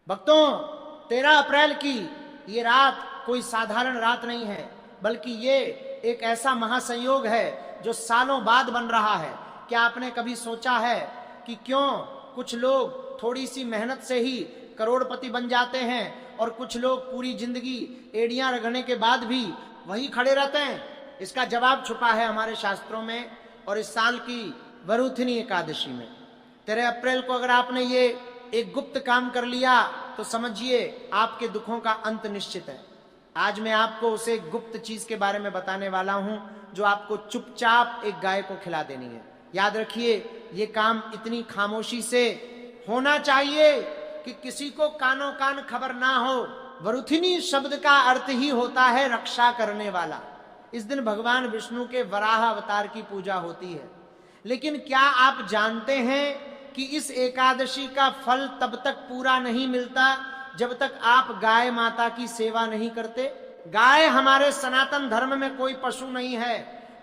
भक्तों, 13 अप्रैल की ये रात कोई साधारण रात नहीं है, बल्कि ये एक ऐसा महासंयोग है जो सालों बाद बन रहा है। क्या आपने कभी सोचा है कि क्यों कुछ लोग थोड़ी सी मेहनत से ही करोड़पति बन जाते हैं और कुछ लोग पूरी जिंदगी एड़ियां रगड़ने के बाद भी वही खड़े रहते हैं? इसका जवाब छुपा है हमारे शास्त्रों में और इस साल की वरुथिनी एकादशी में। 13 अप्रैल को अगर आपने ये एक गुप्त काम कर लिया तो समझिए आपके दुखों का अंत निश्चित है। आज मैं आपको उसे गुप्त चीज के बारे में बताने वाला हूं जो आपको चुपचाप एक गाय को खिला देनी है। याद रखिए, ये काम इतनी खामोशी से होना चाहिए कि किसी को कानों कान खबर ना हो। वरुथिनी शब्द का अर्थ ही होता है रक्षा करने वाला। इस दिन भगवान विष्णु के वराह अवतार की पूजा होती है। लेकिन क्या आप जानते हैं कि इस एकादशी का फल तब तक पूरा नहीं मिलता जब तक आप गाय माता की सेवा नहीं करते? गाय हमारे सनातन धर्म में कोई पशु नहीं है,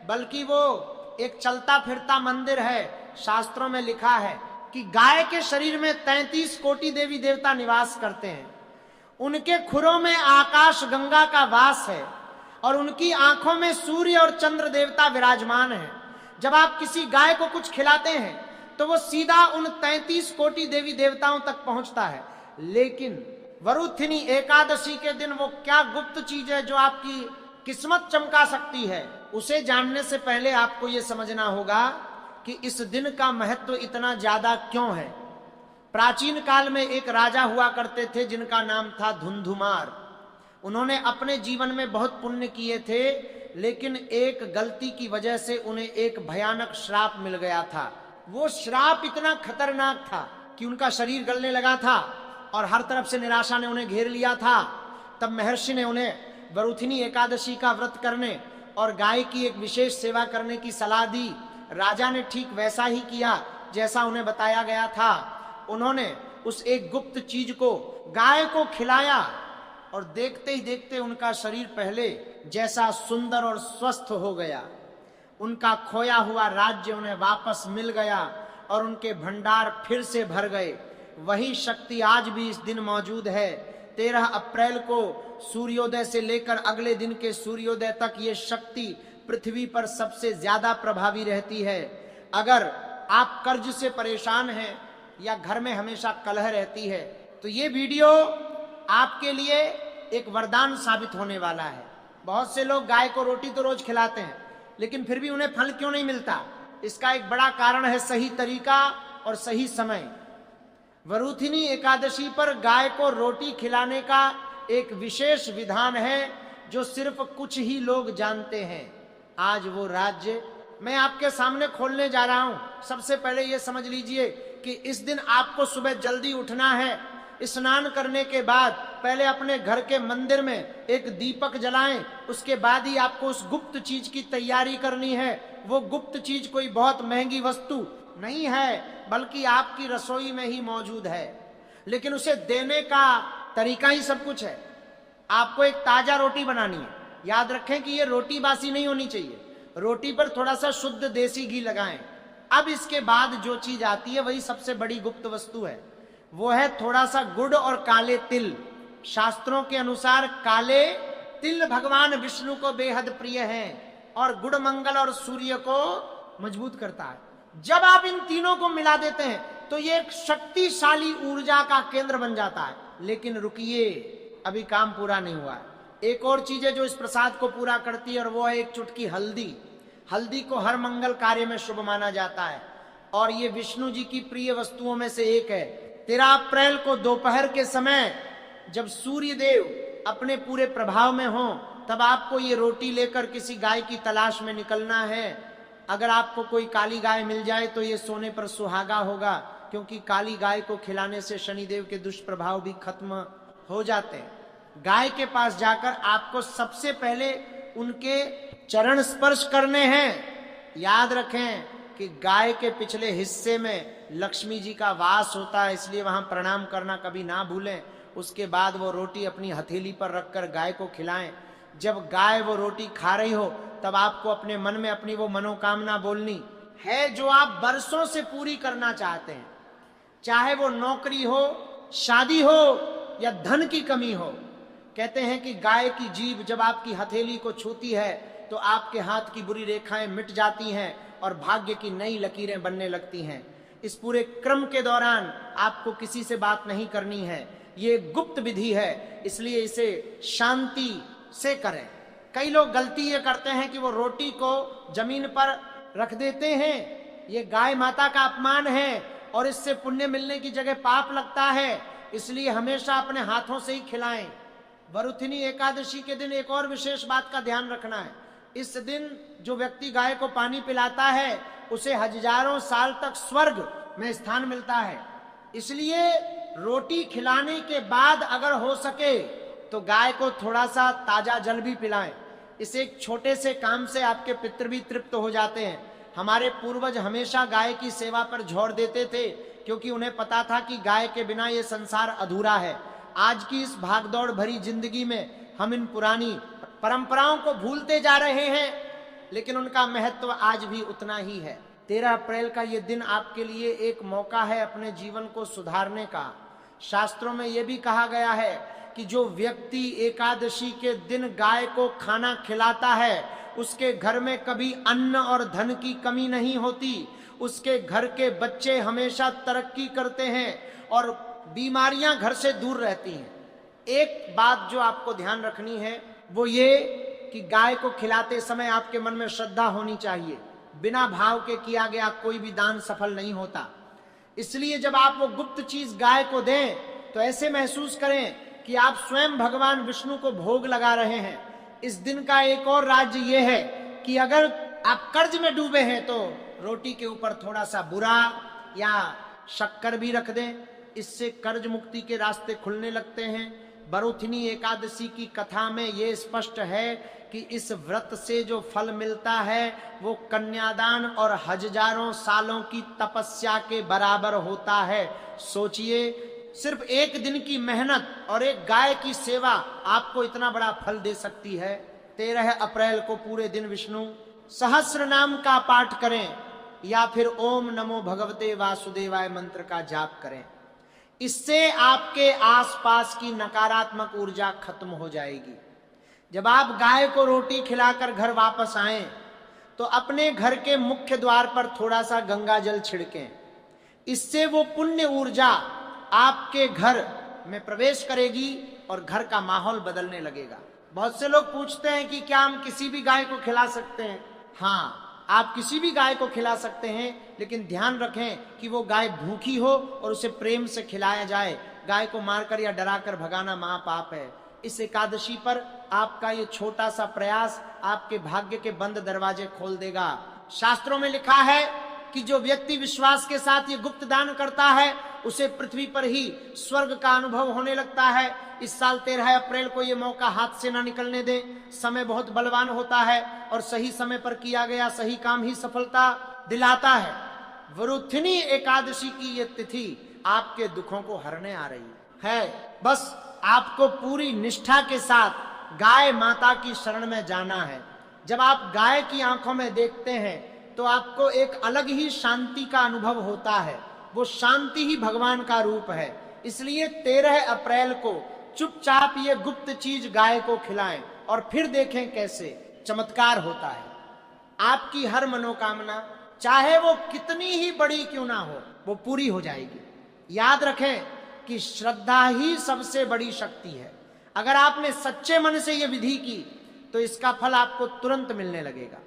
बल्कि वो एक चलता फिरता मंदिर है। शास्त्रों में लिखा है कि गाय के शरीर में 33 कोटि देवी देवता निवास करते हैं। उनके खुरों में आकाश गंगा का वास है और उनकी आंखों में सूर्य और चंद्र देवता विराजमान है। जब आप किसी गाय को कुछ खिलाते हैं तो वो सीधा उन 33 कोटि देवी देवताओं तक पहुंचता है। लेकिन वरुथिनी एकादशी के दिन वो क्या गुप्त चीज है जो आपकी किस्मत चमका सकती है, उसे जानने से पहले आपको ये समझना होगा कि इस दिन का महत्व इतना ज्यादा क्यों है। प्राचीन काल में एक राजा हुआ करते थे जिनका नाम था धुंधुमार। उन्होंने अपने जीवन में बहुत पुण्य किए थे, लेकिन एक गलती की वजह से उन्हें एक भयानक श्राप मिल गया था। वो श्राप इतना खतरनाक था कि उनका शरीर गलने लगा था और हर तरफ से निराशा ने उन्हें घेर लिया था। तब महर्षि ने उन्हें वरुथिनी एकादशी का व्रत करने और गाय की एक विशेष सेवा करने की सलाह दी। राजा ने ठीक वैसा ही किया जैसा उन्हें बताया गया था। उन्होंने उस एक गुप्त चीज को गाय को खिलाया और देखते ही देखते उनका शरीर पहले जैसा सुंदर और स्वस्थ हो गया। उनका खोया हुआ राज्य उन्हें वापस मिल गया और उनके भंडार फिर से भर गए। वही शक्ति आज भी इस दिन मौजूद है। 13 अप्रैल को सूर्योदय से लेकर अगले दिन के सूर्योदय तक ये शक्ति पृथ्वी पर सबसे ज्यादा प्रभावी रहती है। अगर आप कर्ज से परेशान हैं या घर में हमेशा कलह रहती है तो ये वीडियो आपके लिए एक वरदान साबित होने वाला है। बहुत से लोग गाय को रोटी तो रोज खिलाते हैं, लेकिन फिर भी उन्हें फल क्यों नहीं मिलता? इसका एक बड़ा कारण है सही तरीका और सही समय। वरुथिनी एकादशी पर गाय को रोटी खिलाने का एक विशेष विधान है जो सिर्फ कुछ ही लोग जानते हैं। आज वो राज्य मैं आपके सामने खोलने जा रहा हूं। सबसे पहले ये समझ लीजिए कि इस दिन आपको सुबह जल्दी उठना है। स्नान करने के बाद पहले अपने घर के मंदिर में एक दीपक जलाएं। उसके बाद ही आपको उस गुप्त चीज की तैयारी करनी है। वो गुप्त चीज कोई बहुत महंगी वस्तु नहीं है, बल्कि आपकी रसोई में ही मौजूद है। लेकिन उसे देने का तरीका ही सब कुछ है। आपको एक ताजा रोटी बनानी है। याद रखें कि ये रोटी बासी नहीं होनी चाहिए। रोटी पर थोड़ा सा शुद्ध देसी घी लगाएं। अब इसके बाद जो चीज आती है वही सबसे बड़ी गुप्त वस्तु है। वो है थोड़ा सा गुड़ और काले तिल। शास्त्रों के अनुसार काले तिल भगवान विष्णु को बेहद प्रिय हैं और गुड़ मंगल और सूर्य को मजबूत करता है। जब आप इन तीनों को मिला देते हैं तो ये एक शक्तिशाली ऊर्जा का केंद्र बन जाता है। लेकिन रुकिए, अभी काम पूरा नहीं हुआ है। एक और चीज है जो इस प्रसाद को पूरा करती है और वो है एक चुटकी हल्दी। हल्दी को हर मंगल कार्य में शुभ माना जाता है और ये विष्णु जी की प्रिय वस्तुओं में से एक है। 13 अप्रैल को दोपहर के समय जब सूर्य देव अपने पूरे प्रभाव में हो तब आपको ये रोटी लेकर किसी गाय की तलाश में निकलना है। अगर आपको कोई काली गाय मिल जाए तो ये सोने पर सुहागा होगा, क्योंकि काली गाय को खिलाने से शनिदेव के दुष्प्रभाव भी खत्म हो जाते हैं। गाय के पास जाकर आपको सबसे पहले उनके चरण स्पर्श करने हैं। याद रखें कि गाय के पिछले हिस्से में लक्ष्मी जी का वास होता है, इसलिए वहां प्रणाम करना कभी ना भूलें। उसके बाद वो रोटी अपनी हथेली पर रखकर गाय को खिलाएं। जब गाय वो रोटी खा रही हो तब आपको अपने मन में अपनी वो मनोकामना बोलनी है जो आप बरसों से पूरी करना चाहते हैं। चाहे वो नौकरी हो, शादी हो या धन की कमी हो। कहते हैं कि गाय की जीभ जब आपकी हथेली को छूती है तो आपके हाथ की बुरी रेखाएं मिट जाती हैं और भाग्य की नई लकीरें बनने लगती हैं। इस पूरे क्रम के दौरान आपको किसी से बात नहीं करनी है, ये गुप्त विधि है, इसलिए इसे शांति से करें। कई लोग गलती ये करते हैं कि वो रोटी को जमीन पर रख देते हैं, ये गाय माता का अपमान है और इससे पुण्य मिलने की जगह पाप लगता है, इसलिए हमेशा अपने हाथों से ही खिलाएं। वरुथिनी एकादशी के दिन एक और विशेष बात का ध्यान रखना है। इस दिन जो व्यक्ति गाय को पानी पिलाता है उसे हजारों साल तक स्वर्ग में स्थान मिलता है। इसलिए रोटी खिलाने के बाद अगर हो सके तो गाय को थोड़ा सा ताजा जल भी पिलाएं। इस एक छोटे से काम से आपके पितृ भी तृप्त हो जाते हैं। हमारे पूर्वज हमेशा गाय की सेवा पर जोर देते थे क्योंकि उन्हें पता था कि गाय के बिना ये संसार अधूरा है। आज की इस भागदौड़ भरी जिंदगी में हम इन पुरानी परंपराओं को भूलते जा रहे हैं, लेकिन उनका महत्व आज भी उतना ही है। 13 अप्रैल का ये दिन आपके लिए एक मौका है अपने जीवन को सुधारने का। शास्त्रों में यह भी कहा गया है कि जो व्यक्ति एकादशी के दिन गाय को खाना खिलाता है उसके घर में कभी अन्न और धन की कमी नहीं होती, उसके घर के बच्चे हमेशा तरक्की करते हैं और बीमारियां घर से दूर रहती हैं। एक बात जो आपको ध्यान रखनी है वो ये कि गाय को खिलाते समय आपके मन में श्रद्धा होनी चाहिए। बिना भाव के किया गया कोई भी दान सफल नहीं होता। इसलिए जब आप वो गुप्त चीज गाय को दें तो ऐसे महसूस करें कि आप स्वयं भगवान विष्णु को भोग लगा रहे हैं। इस दिन का एक और राज्य ये है कि अगर आप कर्ज में डूबे हैं तो रोटी के ऊपर थोड़ा सा बुरा या शक्कर भी रख दें, इससे कर्ज मुक्ति के रास्ते खुलने लगते हैं। वरुथिनी एकादशी की कथा में ये स्पष्ट है कि इस व्रत से जो फल मिलता है वो कन्यादान और हजारों सालों की तपस्या के बराबर होता है। सोचिए, सिर्फ एक दिन की मेहनत और एक गाय की सेवा आपको इतना बड़ा फल दे सकती है। 13 अप्रैल को पूरे दिन विष्णु सहस्र नाम का पाठ करें या फिर ओम नमो भगवते वासुदेवाय मंत्र का जाप करें। इससे आपके आसपास की नकारात्मक ऊर्जा खत्म हो जाएगी। जब आप गाय को रोटी खिलाकर घर वापस आएं तो अपने घर के मुख्य द्वार पर थोड़ा सा गंगा जल छिड़कें। इससे वो पुण्य ऊर्जा आपके घर में प्रवेश करेगी और घर का माहौल बदलने लगेगा। बहुत से लोग पूछते हैं कि क्या हम किसी भी गाय को खिला सकते हैं? हाँ, आप किसी भी गाय को खिला सकते हैं, लेकिन ध्यान रखें कि वो गाय भूखी हो और उसे प्रेम से खिलाया जाए। गाय को मारकर या डराकर भगाना महापाप है। इस एकादशी पर आपका ये छोटा सा प्रयास आपके भाग्य के बंद दरवाजे खोल देगा। शास्त्रों में लिखा है कि जो व्यक्ति विश्वास के साथ ये गुप्त दान करता है उसे पृथ्वी पर ही स्वर्ग का अनुभव होने लगता है। इस साल 13 अप्रैल को ये मौका हाथ से ना निकलने दें। समय बहुत बलवान होता है और सही समय पर किया गया सही काम ही सफलता दिलाता है। वरुथिनी एकादशी की ये तिथि आपके दुखों को हरने आ रही है। बस आपको पूरी निष्ठा के साथ गाय माता की शरण में जाना है। जब आप गाय की आंखों में देखते हैं तो आपको एक अलग ही शांति का अनुभव होता है। वो शांति ही भगवान का रूप है। इसलिए 13 अप्रैल को चुपचाप ये गुप्त चीज गाय को खिलाएं और फिर देखें कैसे चमत्कार होता है। आपकी हर मनोकामना चाहे वो कितनी ही बड़ी क्यों ना हो वो पूरी हो जाएगी। याद रखें कि श्रद्धा ही सबसे बड़ी शक्ति है। अगर आपने सच्चे मन से ये विधि की तो इसका फल आपको तुरंत मिलने लगेगा।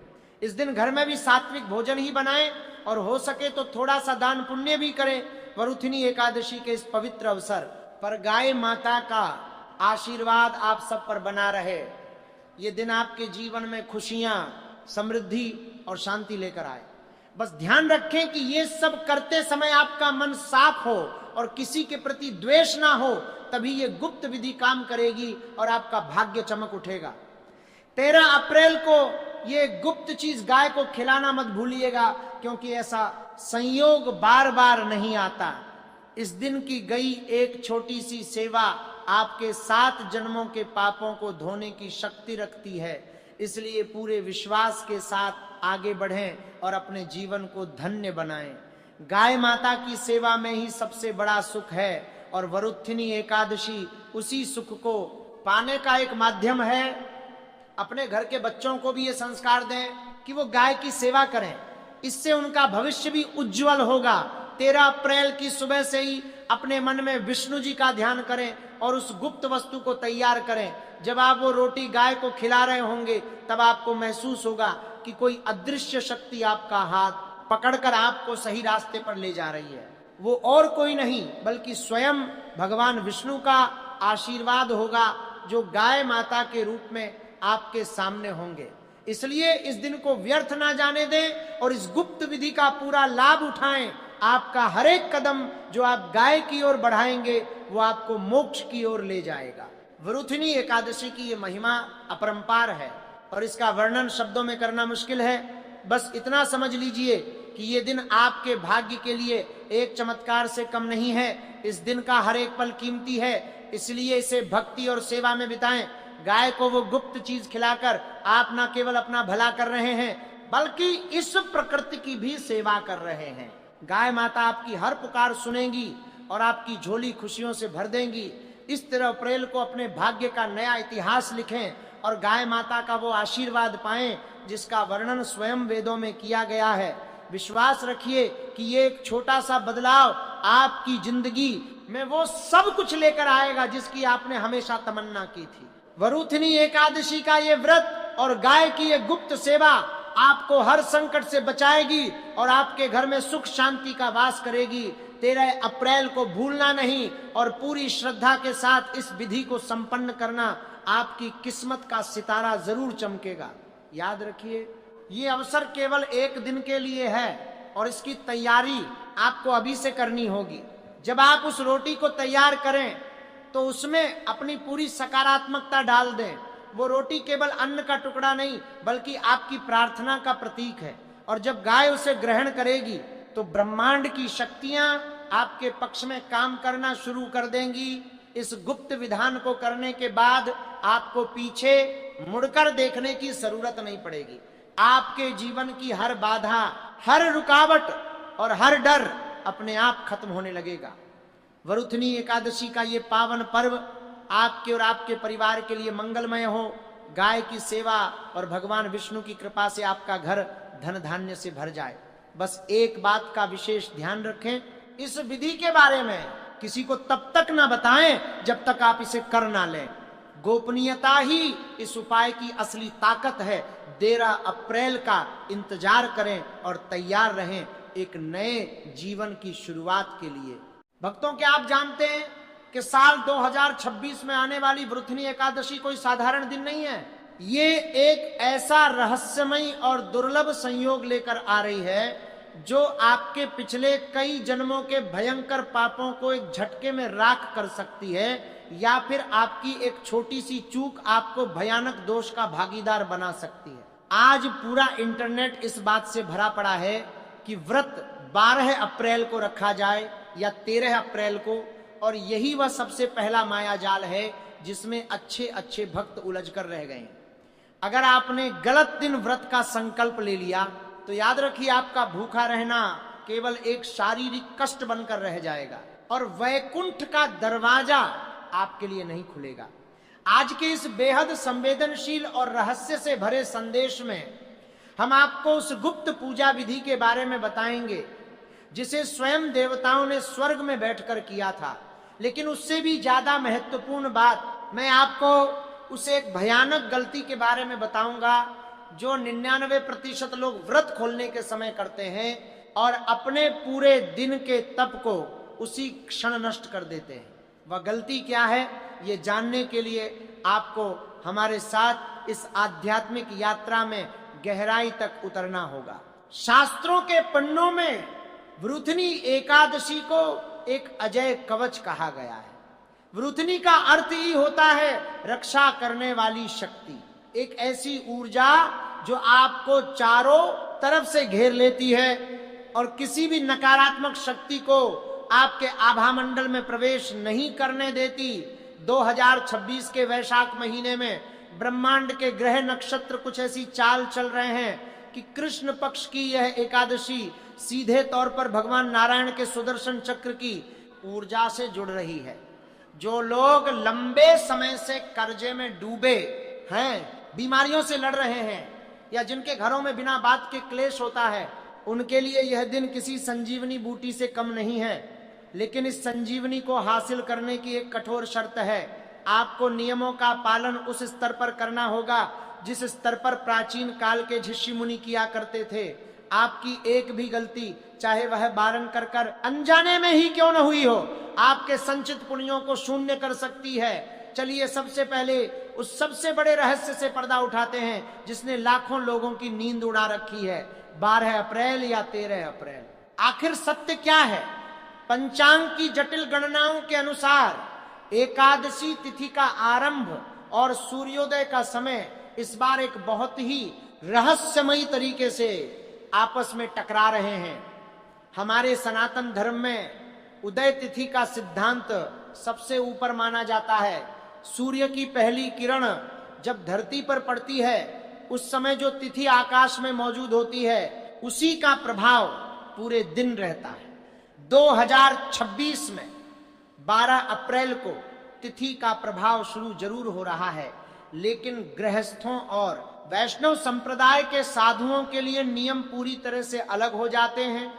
इस दिन घर में भी सात्विक भोजन ही बनाएं और हो सके तो थोड़ा सा दान पुण्य भी करें। वरुथिनी एकादशी के इस पवित्र अवसर पर गाय माता का आशीर्वाद आप सब पर बना रहे। ये दिन आपके जीवन में खुशियां, समृद्धि और शांति लेकर आए। बस ध्यान रखें कि ये सब करते समय आपका मन साफ हो और किसी के प्रति द्वेष ना हो, तभी ये गुप्त विधि काम करेगी और आपका भाग्य चमक उठेगा। 13 अप्रैल को ये गुप्त चीज गाय को खिलाना मत भूलिएगा, क्योंकि ऐसा संयोग बार बार नहीं आता। इस दिन की गई एक छोटी सी सेवा आपके 7 जन्मों के पापों को धोने की शक्ति रखती है। इसलिए पूरे विश्वास के साथ आगे बढ़ें और अपने जीवन को धन्य बनाएं। गाय माता की सेवा में ही सबसे बड़ा सुख है और वरुथिनी एकादशी उसी सुख को पाने का एक माध्यम है। अपने घर के बच्चों को भी ये संस्कार दें कि वो गाय की सेवा करें, इससे उनका भविष्य भी उज्जवल होगा। 13 अप्रैल की सुबह से ही अपने मन में विष्णु जी का ध्यान करें और उस गुप्त वस्तु को तैयार करें। जब आप वो रोटी गाय को खिला रहे होंगे तब आपको महसूस होगा कि कोई अदृश्य शक्ति आपका हाथ पकड़कर आपको सही रास्ते पर ले जा रही है। वो और कोई नहीं बल्कि स्वयं भगवान विष्णु का आशीर्वाद होगा, जो गाय माता के रूप में आपके सामने होंगे। इसलिए इस दिन को व्यर्थ ना जाने दें और इस गुप्त विधि का पूरा लाभ उठाएं। आपका हर एक कदम जो आप गाय की ओर बढ़ाएंगे वो आपको मोक्ष की ओर ले जाएगा। वरुथिनी एकादशी की ये महिमा अपरंपार है और इसका वर्णन शब्दों में करना मुश्किल है। बस इतना समझ लीजिए कि ये दिन आपके भाग्य के लिए एक चमत्कार से कम नहीं है। इस दिन का हर एक पल कीमती है, इसलिए इसे भक्ति और सेवा में बिताएं। गाय को वो गुप्त चीज खिलाकर आप न केवल अपना भला कर रहे हैं बल्कि इस प्रकृति की भी सेवा कर रहे हैं। गाय माता आपकी हर पुकार सुनेंगी और आपकी झोली खुशियों से भर देंगी। इस 13 अप्रैल को अपने भाग्य का नया इतिहास लिखें और गाय माता का वो आशीर्वाद पाएं जिसका वर्णन स्वयं वेदों में किया गया है। विश्वास रखिए कि ये एक छोटा सा बदलाव आपकी जिंदगी में वो सब कुछ लेकर आएगा जिसकी आपने हमेशा तमन्ना की थी। वरुथिनी एकादशी का ये व्रत और गाय की ये गुप्त सेवा आपको हर संकट से बचाएगी और आपके घर में सुख शांति का वास करेगी। 13 अप्रैल को भूलना नहीं और पूरी श्रद्धा के साथ इस विधि को संपन्न करना। आपकी किस्मत का सितारा जरूर चमकेगा। याद रखिए, ये अवसर केवल एक दिन के लिए है और इसकी तैयारी आपको अभी से करनी होगी। जब आप उस रोटी को तैयार करें तो उसमें अपनी पूरी सकारात्मकता डाल दें। वो रोटी केवल अन्न का टुकड़ा नहीं बल्कि आपकी प्रार्थना का प्रतीक है और जब गाय उसे ग्रहण करेगी तो ब्रह्मांड की शक्तियां आपके पक्ष में काम करना शुरू कर देंगी। इस गुप्त विधान को करने के बाद आपको पीछे मुड़कर देखने की जरूरत नहीं पड़ेगी। आपके जीवन की हर बाधा, हर रुकावट और हर डर अपने आप खत्म होने लगेगा। वरुथिनी एकादशी का ये पावन पर्व आपके और आपके परिवार के लिए मंगलमय हो। गाय की सेवा और भगवान विष्णु की कृपा से आपका घर धन धान्य से भर जाए। बस एक बात का विशेष ध्यान रखें, इस विधि के बारे में किसी को तब तक ना बताएं जब तक आप इसे कर ना लें। गोपनीयता ही इस उपाय की असली ताकत है। 13 अप्रैल का इंतजार करें और तैयार रहें एक नए जीवन की शुरुआत के लिए। भक्तों, क्या आप जानते हैं कि साल 2026 में आने वाली वरुथिनी एकादशी कोई साधारण दिन नहीं है। ये एक ऐसा रहस्यमय और दुर्लभ संयोग लेकर आ रही है जो आपके पिछले कई जन्मों के भयंकर पापों को एक झटके में राख कर सकती है या फिर आपकी एक छोटी सी चूक आपको भयानक दोष का भागीदार बना सकती है। आज पूरा इंटरनेट इस बात से भरा पड़ा है कि व्रत 12 अप्रैल को रखा जाए या 13 अप्रैल को, और यही वह सबसे पहला मायाजाल है जिसमें अच्छे अच्छे भक्त उलझ कर रह गए। अगर आपने गलत दिन व्रत का संकल्प ले लिया तो याद रखिए आपका भूखा रहना केवल एक शारीरिक कष्ट बनकर रह जाएगा और वैकुंठ का दरवाजा आपके लिए नहीं खुलेगा। आज के इस बेहद संवेदनशील और रहस्य से भरे संदेश में हम आपको उस गुप्त पूजा विधि के बारे में बताएंगे जिसे स्वयं देवताओं ने स्वर्ग में बैठकर किया था। लेकिन उससे भी ज्यादा महत्वपूर्ण बात मैं आपको उस एक भयानक गलती के बारे में बताऊंगा जो 99% लोग व्रत खोलने के समय करते हैं और अपने पूरे दिन के तप को उसी क्षण नष्ट कर देते हैं। वह गलती क्या है, ये जानने के लिए आपको हमारे साथ इस आध्यात्मिक यात्रा में गहराई तक उतरना होगा। शास्त्रों के पन्नों में वरुथिनी एकादशी को एक अजय कवच कहा गया है। वरुथिनी का अर्थ ही होता है रक्षा करने वाली शक्ति, एक ऐसी ऊर्जा जो आपको चारों तरफ से घेर लेती है और किसी भी नकारात्मक शक्ति को आपके आभा मंडल में प्रवेश नहीं करने देती। 2026 के वैशाख महीने में ब्रह्मांड के ग्रह नक्षत्र कुछ ऐसी चाल चल रहे हैं कि कृष्ण पक्ष की यह एकादशी सीधे तौर पर भगवान नारायण के सुदर्शन चक्र की ऊर्जा से जुड़ रही है। जो लोग लंबे समय से कर्जे में डूबे हैं, बीमारियों से लड़ रहे हैं, या जिनके घरों में बिना बात के क्लेश होता है, उनके लिए यह दिन किसी संजीवनी बूटी से कम नहीं है। लेकिन इस संजीवनी को हासिल करने की एक कठोर शर्त है। आपको नियमों का पालन उस स्तर पर करना होगा जिस स्तर पर प्राचीन काल के ऋषि मुनि किया करते थे। आपकी एक भी गलती, चाहे वह बारन कर कर अनजाने में ही क्यों न हुई हो, आपके संचित पुण्यों को शून्य कर सकती है। चलिए सबसे पहले उस सबसे बड़े रहस्य से पर्दा उठाते हैं जिसने लाखों लोगों की नींद उड़ा रखी है। 12 अप्रैल या 13 अप्रैल, आखिर सत्य क्या है? पंचांग की जटिल गणनाओं के अनुसार एकादशी तिथि का आरंभ और सूर्योदय का समय इस बार एक बहुत ही रहस्यमयी तरीके से आपस में टकरा रहे हैं। हमारे सनातन धर्म में उदय तिथि का सिद्धांत सबसे ऊपर माना जाता है। सूर्य की पहली किरण जब धरती पर पड़ती है, उस समय जो तिथि आकाश में मौजूद होती है, उसी का प्रभाव पूरे दिन रहता है। 2026 में 12 अप्रैल को तिथि का प्रभाव शुरू जरूर हो रहा है, लेकिन गृहस्थों और वैष्णव संप्रदाय के साधुओं के लिए नियम पूरी तरह से अलग हो जाते हैं।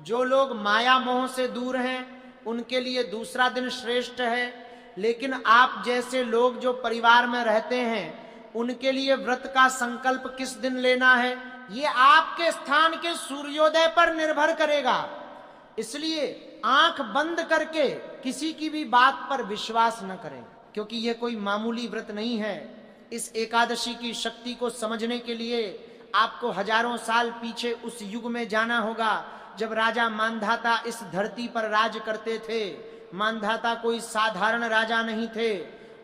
जो लोग माया मोह से दूर हैं, उनके लिए दूसरा दिन श्रेष्ठ है। लेकिन आप जैसे लोग जो परिवार में रहते हैं, उनके लिए व्रत का संकल्प किस दिन लेना है, ये आपके स्थान के सूर्योदय पर निर्भर करेगा। इसलिए आंख बंद करके किसी की भी बात पर विश्वास न करें, क्योंकि यह कोई मामूली व्रत नहीं है। इस एकादशी की शक्ति को समझने के लिए आपको हजारों साल पीछे उस युग में जाना होगा जब राजा मांधाता इस धरती पर राज करते थे। मांधाता कोई साधारण राजा नहीं थे,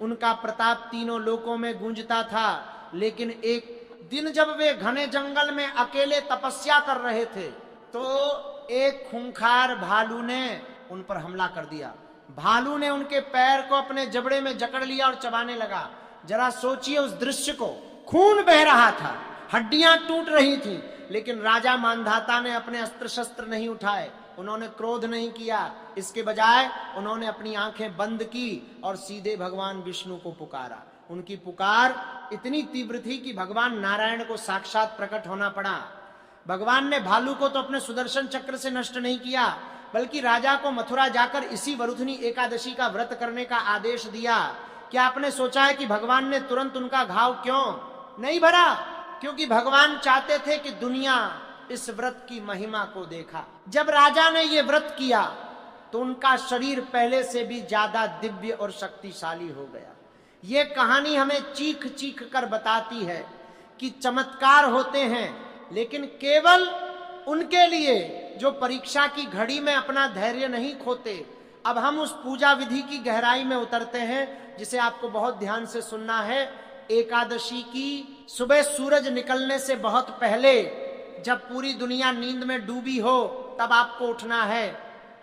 उनका प्रताप तीनों लोकों में गूंजता था। लेकिन एक दिन जब वे घने जंगल में अकेले तपस्या कर रहे थे, तो एक खूंखार भालू ने उन पर हमला कर दिया। भालू ने उनके पैर को अपने जबड़े में जकड़ लिया और चबाने लगा। जरा सोचिए उस दृश्य को। खून बह रहा था, हड्डियां टूट रही थी, लेकिन राजा मांधाता ने अपने अस्त्र शस्त्र नहीं उठाए, उन्होंने क्रोध नहीं किया। इसके बजाय उन्होंने अपनी आंखें बंद की और सीधे भगवान विष्णु को पुकारा। उनकी पुकार इतनी तीव्र थी कि भगवान नारायण को साक्षात प्रकट होना पड़ा। भगवान ने भालू को तो अपने सुदर्शन चक्र से नष्ट नहीं किया, बल्कि राजा को मथुरा जाकर इसी वरुथनी एकादशी का व्रत करने का आदेश दिया। क्या आपने सोचा है कि भगवान ने तुरंत उनका घाव क्यों नहीं भरा? क्योंकि भगवान चाहते थे कि दुनिया इस व्रत की महिमा को देखा। जब राजा ने ये व्रत किया तो उनका शरीर पहले से भी ज्यादा दिव्य और शक्तिशाली हो गया। ये कहानी हमें चीख चीख कर बताती है कि चमत्कार होते हैं, लेकिन केवल उनके लिए जो परीक्षा की घड़ी में अपना धैर्य नहीं खोते। अब हम उस पूजा विधि की गहराई में उतरते हैं जिसे आपको बहुत ध्यान से सुनना है। एकादशी की सुबह सूरज निकलने से बहुत पहले, जब पूरी दुनिया नींद में डूबी हो, तब आपको उठना है।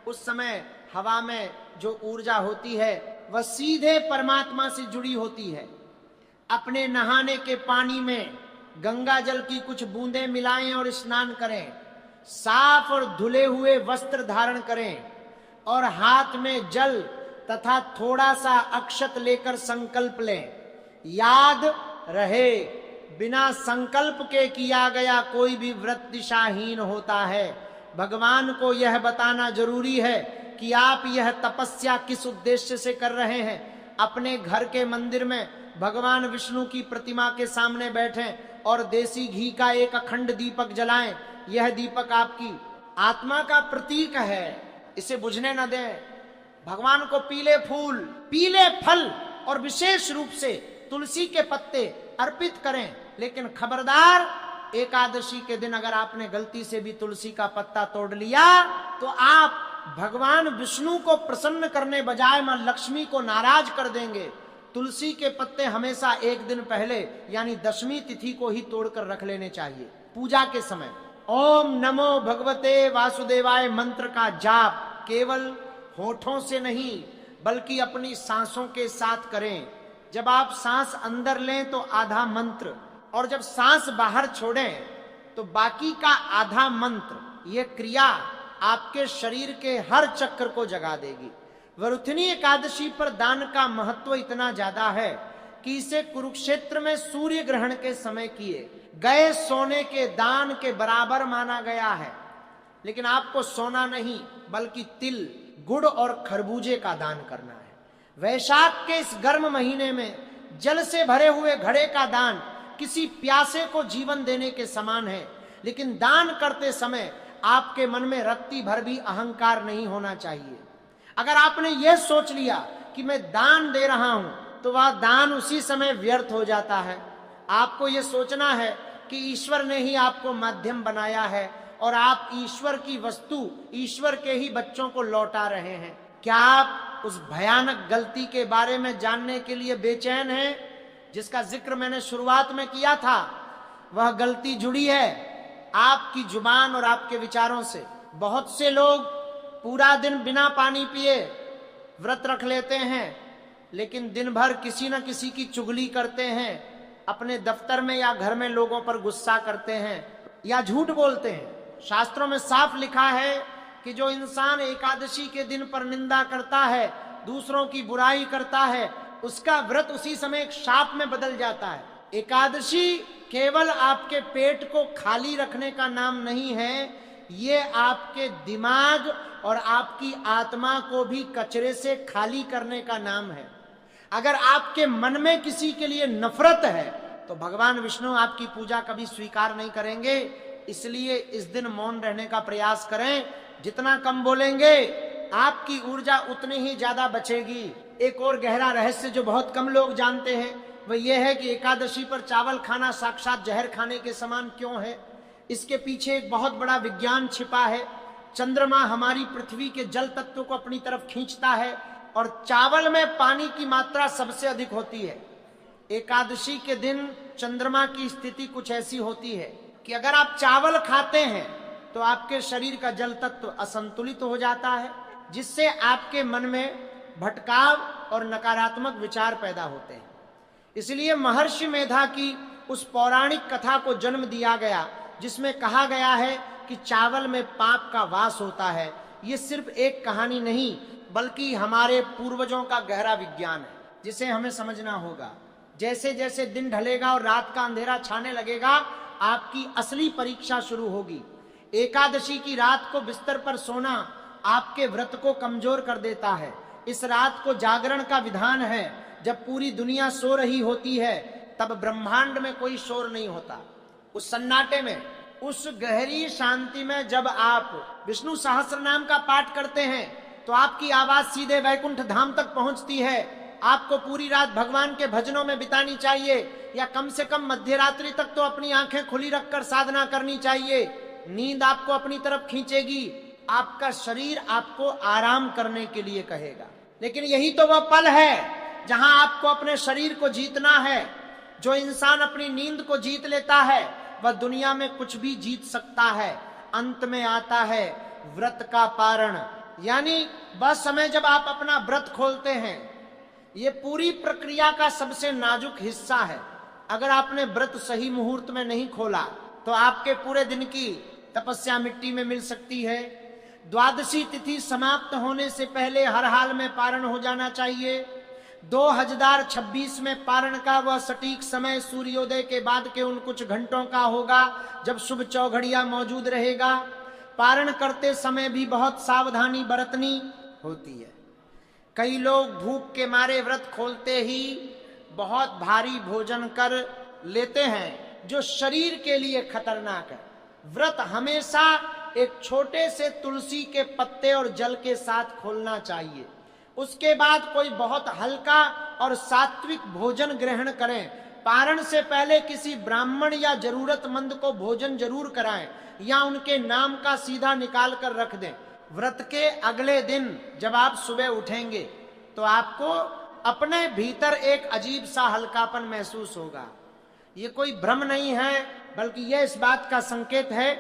उस समय हवा में जो ऊर्जा होती है वह सीधे परमात्मा से जुड़ी होती है। अपने नहाने के पानी में गंगा जल की कुछ बूंदें मिलाएं और स्नान करें। साफ और धुले हुए वस्त्र धारण करें और हाथ में जल तथा थोड़ा सा अक्षत लेकर संकल्प लें। याद रहे, बिना संकल्प के किया गया कोई भी व्रत दिशाहीन होता है। भगवान को यह बताना जरूरी है कि आप यह तपस्या किस उद्देश्य से कर रहे हैं। अपने घर के मंदिर में भगवान विष्णु की प्रतिमा के सामने बैठें और देसी घी का एक अखंड दीपक जलाएं। यह दीपक आपकी आत्मा का प्रतीक है, इसे बुझने न दें। भगवान को पीले फूल, पीले फल और विशेष रूप से तुलसी के पत्ते अर्पित करें। लेकिन खबरदार, एकादशी के दिन अगर आपने गलती से भी तुलसी का पत्ता तोड़ लिया तो आप भगवान विष्णु को प्रसन्न करने बजाय मां लक्ष्मी को नाराज कर देंगे। तुलसी के पत्ते हमेशा एक दिन पहले यानी दशमी तिथि को ही तोड़कर रख लेने चाहिए। पूजा के समय ओम नमो भगवते वासुदेवाय मंत्र का जाप केवल होठों से नहीं बल्कि अपनी सांसों के साथ करें। जब आप सांस अंदर लें तो आधा मंत्र, और जब सांस बाहर छोड़ें तो बाकी का आधा मंत्र। यह क्रिया आपके शरीर के हर चक्र को जगा देगी। वरुथिनी एकादशी पर दान का महत्व इतना ज्यादा है कि इसे कुरुक्षेत्र में सूर्य ग्रहण के समय किए गए सोने के दान के बराबर माना गया है। लेकिन आपको सोना नहीं बल्कि तिल, गुड़ और खरबूजे का दान करना है। वैशाख के इस गर्म महीने में जल से भरे हुए घड़े का दान किसी प्यासे को जीवन देने के समान है। लेकिन दान करते समय आपके मन में रत्ती भर भी अहंकार नहीं होना चाहिए। अगर आपने यह सोच लिया कि मैं दान दे रहा हूं तो वह दान उसी समय व्यर्थ हो जाता है। आपको यह सोचना है कि ईश्वर ने ही आपको माध्यम बनाया है और आप ईश्वर की वस्तु, ईश्वर के ही बच्चों को लौटा रहे हैं। क्या आप उस भयानक गलती के बारे में जानने के लिए बेचैन हैं जिसका जिक्र मैंने शुरुआत में किया था? वह गलती जुड़ी है आपकी जुबान और आपके विचारों से। बहुत से लोग पूरा दिन बिना पानी पिए व्रत रख लेते हैं, लेकिन दिन भर किसी न किसी की चुगली करते हैं, अपने दफ्तर में या घर में लोगों पर गुस्सा करते हैं या झूठ बोलते हैं। शास्त्रों में साफ लिखा है कि जो इंसान एकादशी के दिन पर निंदा करता है, दूसरों की बुराई करता है, उसका व्रत उसी समय एक शाप में बदल जाता है। एकादशी केवल आपके पेट को खाली रखने का नाम नहीं है, ये आपके दिमाग और आपकी आत्मा को भी कचरे से खाली करने का नाम है। अगर आपके मन में किसी के लिए नफरत है तो भगवान विष्णु आपकी पूजा कभी स्वीकार नहीं करेंगे। इसलिए इस दिन मौन रहने का प्रयास करें। जितना कम बोलेंगे आपकी ऊर्जा उतनी ही ज्यादा बचेगी। एक और गहरा रहस्य जो बहुत कम लोग जानते हैं वह यह है कि एकादशी पर चावल खाना साक्षात जहर खाने के समान क्यों है। इसके पीछे एक बहुत बड़ा विज्ञान छिपा है। चंद्रमा हमारी पृथ्वी के जल तत्व को अपनी तरफ खींचता है और चावल में पानी की मात्रा सबसे अधिक होती है। एकादशी के दिन चंद्रमा की स्थिति कुछ ऐसी होती है कि अगर आप चावल खाते हैं तो आपके शरीर का जल तत्व असंतुलित हो जाता है, जिससे आपके मन में भटकाव और नकारात्मक विचार पैदा होते हैं। इसलिए महर्षि मेधा की उस पौराणिक कथा को जन्म दिया गया जिसमें कहा गया है कि चावल में पाप का वास होता है। ये सिर्फ एक कहानी नहीं बल्कि हमारे पूर्वजों का गहरा विज्ञान है जिसे हमें समझना होगा। जैसे जैसे दिन ढलेगा और रात का अंधेरा छाने लगेगा, आपकी असली परीक्षा शुरू होगी। एकादशी की रात को बिस्तर पर सोना आपके व्रत को कमजोर कर देता है। इस रात को जागरण का विधान है। जब पूरी दुनिया सो रही होती है तब ब्रह्मांड में कोई शोर नहीं होता। उस सन्नाटे में, उस गहरी शांति में जब आप विष्णु सहस्त्र नाम का पाठ करते हैं तो आपकी आवाज सीधे वैकुंठ धाम तक पहुंचती है। आपको पूरी रात भगवान के भजनों में बितानी चाहिए या कम से कम मध्य रात्रि तक तो अपनी आंखें खुली रखकर साधना करनी चाहिए। नींद आपको अपनी तरफ खींचेगी, आपका शरीर आपको आराम करने के लिए कहेगा। लेकिन यही तो वह पल है जहां आपको अपने शरीर को जीतना है। जो इंसान अपनी नींद को जीत लेता है वह दुनिया में कुछ भी जीत सकता है। अंत में आता है व्रत का पारण, यानी वह समय जब आप अपना व्रत खोलते हैं। ये पूरी प्रक्रिया का सबसे नाजुक हिस्सा है। अगर आपने व्रत सही मुहूर्त में नहीं खोला तो आपके पूरे दिन की तपस्या मिट्टी में मिल सकती है। द्वादशी तिथि समाप्त होने से पहले हर हाल में पारण हो जाना चाहिए। 2026 में पारण का वह सटीक समय सूर्योदय के बाद के उन कुछ घंटों का होगा जब शुभ चौघड़िया मौजूद रहेगा। पारण करते समय भी बहुत सावधानी बरतनी होती है। कई लोग भूख के मारे व्रत खोलते ही बहुत भारी भोजन कर लेते हैं जो शरीर के लिए खतरनाक है। व्रत हमेशा एक छोटे से तुलसी के पत्ते और जल के साथ खोलना चाहिए। उसके बाद कोई बहुत हल्का और सात्विक भोजन ग्रहण करें। पारण से पहले किसी ब्राह्मण या जरूरतमंद को भोजन जरूर कराएं या उनके नाम का सीधा निकाल कर रख दें। व्रत के अगले दिन जब आप सुबह उठेंगे तो आपको अपने भीतर एक अजीब सा हल्कापन महसूस होगा। ये कोई भ्रम नहीं है बल्कि यह इस बात का संकेत है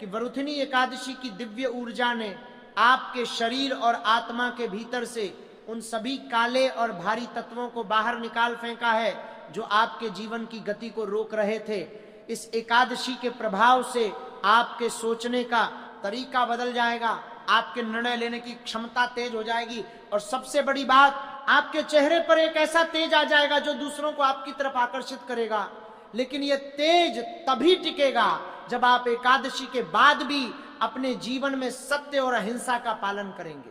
कि वरुथिनी एकादशी की दिव्य ऊर्जा ने आपके शरीर और आत्मा के भीतर से उन सभी काले और भारी तत्वों को बाहर निकाल फेंका है जो आपके जीवन की गति को रोक रहे थे। इस एकादशी के प्रभाव से आपके सोचने का तरीका बदल जाएगा। आपके निर्णय लेने की क्षमता तेज हो जाएगी। और सबसे बड़ी बात, आपके चेहरे पर एक ऐसा तेज आ जाएगा जो दूसरों को आपकी तरफ आकर्षित करेगा। लेकिन यह तेज तभी टिकेगा जब आप एकादशी के बाद भी अपने जीवन में सत्य और अहिंसा का पालन करेंगे।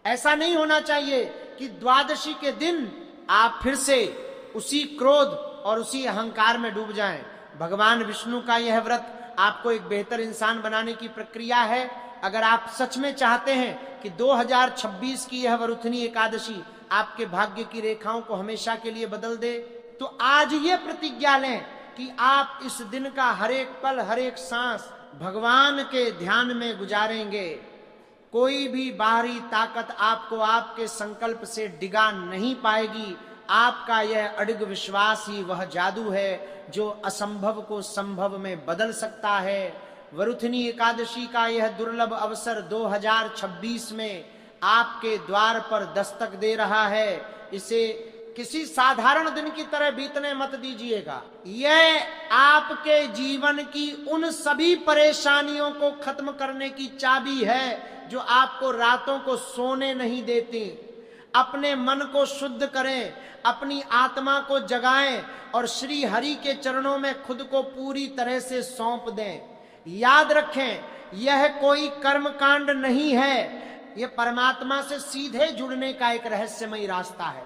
ऐसा नहीं होना चाहिए कि द्वादशी के दिन आप फिर से उसी क्रोध और उसी अहंकार में डूब जाएं। भगवान विष्णु का यह व्रत आपको एक बेहतर इंसान बनाने की प्रक्रिया है। अगर आप सच में चाहते हैं कि 2026 की यह वरुथनी एकादशी आपके भाग्य की रेखाओं को हमेशा के लिए बदल दे, तो आज ये प्रतिज्ञा लें कि आप इस दिन का हर एक पल, हर एक सांस भगवान के ध्यान में गुजारेंगे। कोई भी बाहरी ताकत आपको आपके संकल्प से डिगा नहीं पाएगी। आपका यह अडिग विश्वास ही वह जादू है जो असंभव को संभव में बदल सकता है। वरुथनी एकादशी का यह दुर्लभ अवसर 2026 में आपके द्वार पर दस्तक दे रहा है। इसे किसी साधारण दिन की तरह बीतने मत दीजिएगा। यह आपके जीवन की उन सभी परेशानियों को खत्म करने की चाबी है जो आपको रातों को सोने नहीं देती। अपने मन को शुद्ध करें, अपनी आत्मा को जगाएं और श्री हरि के चरणों में खुद को पूरी तरह से सौंप दें। याद रखें, यह कोई कर्मकांड नहीं है, यह परमात्मा से सीधे जुड़ने का एक रहस्यमयी रास्ता है।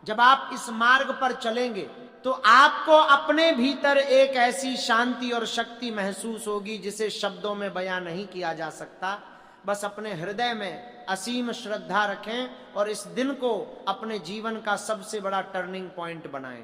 जब आप इस मार्ग पर चलेंगे तो आपको अपने भीतर एक ऐसी शांति और शक्ति महसूस होगी जिसे शब्दों में बयां नहीं किया जा सकता। बस अपने हृदय में असीम श्रद्धा रखें और इस दिन को अपने जीवन का सबसे बड़ा टर्निंग पॉइंट बनाएं।